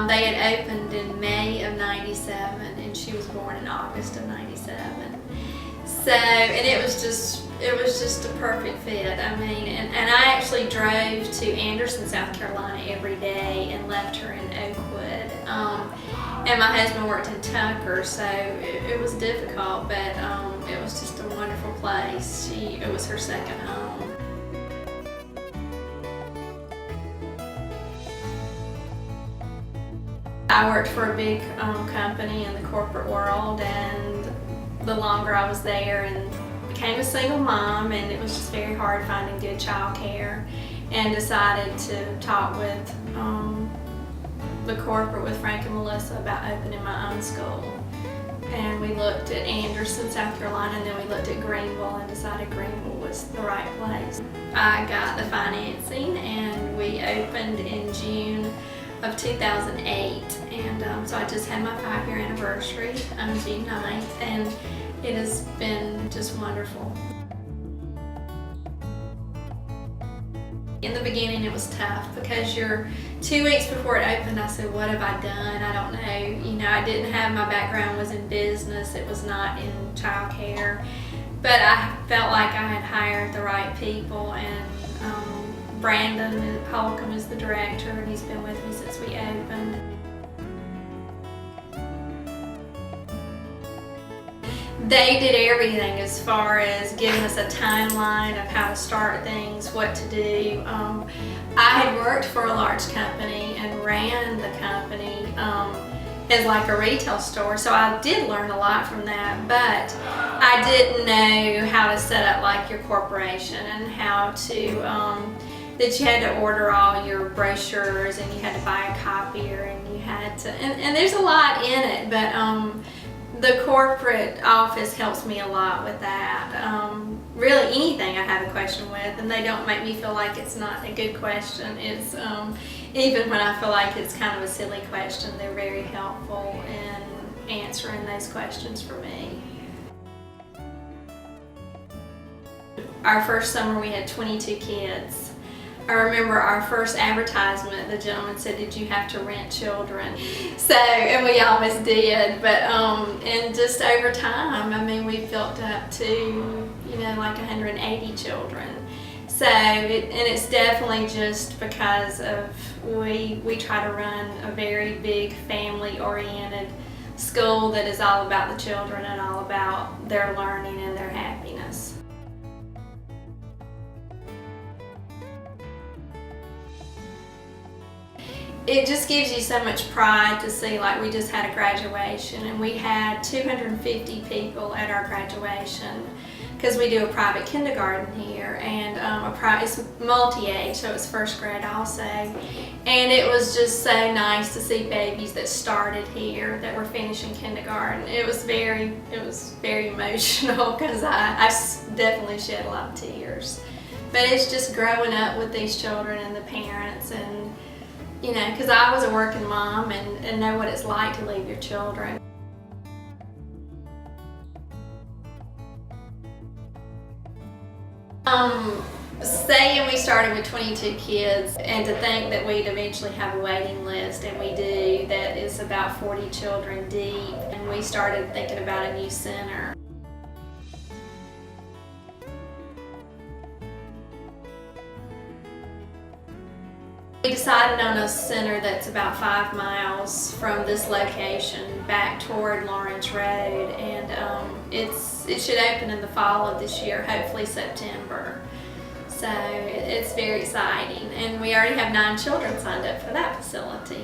They had opened in May of '97, and she was born in August of '97. So, and it was just a perfect fit. I mean, and I actually drove to Anderson, South Carolina every day and left her in Oakwood. And my husband worked in Tucker, so it was difficult, but it was just a wonderful place. It was her second home. I worked for a big company in the corporate world, and the longer I was there, and became a single mom, and it was just very hard finding good child care, and decided to talk with the corporate with Frank and Melissa about opening my own school. And we looked at Anderson, South Carolina, and then we looked at Greenville and decided Greenville was the right place. I got the financing and we opened in June of 2008, and so I just had my 5-year anniversary on June 9th, and it has been just wonderful. In the beginning it was tough because you're 2 weeks before it opened. I said, what have I done? I don't know. You know, I didn't have, my background was in business, it was not in child care, but I felt like I had hired the right people, and Brandon Holcomb is the director, and he's been with me since we opened. They did everything as far as giving us a timeline of how to start things, what to do. I had worked for a large company and ran the company as like a retail store, so I did learn a lot from that, but I didn't know how to set up like your corporation, and how to that you had to order all your brochures, and you had to buy a copier, and you had to, and there's a lot in it, but the corporate office helps me a lot with that. Really anything I have a question with, and they don't make me feel like it's not a good question. It's even when I feel like it's kind of a silly question, they're very helpful in answering those questions for me. Our first summer we had 22 kids. I remember our first advertisement, the gentleman said, did you have to rent children? So, and we almost did, but and just over time, I mean, we built up to, you know, like 180 children. So, and it's definitely just because of, we try to run a very big family-oriented school that is all about the children and all about their learning and their happiness. It just gives you so much pride to see, like we just had a graduation, and we had 250 people at our graduation, because we do a private kindergarten here, and it's multi-age, so it's first grade also. And it was just so nice to see babies that started here that were finishing kindergarten. It was very emotional, because I definitely shed a lot of tears. But it's just growing up with these children and the parents, and you know, because I was a working mom and know what it's like to leave your children. Saying we started with 22 kids, and to think that we'd eventually have a waiting list, and we do, that is about 40 children deep, and we started thinking about a new center. We decided on a center that's about 5 miles from this location back toward Lawrence Road, and it should open in the fall of this year, hopefully September. So it's very exciting, and we already have 9 children signed up for that facility.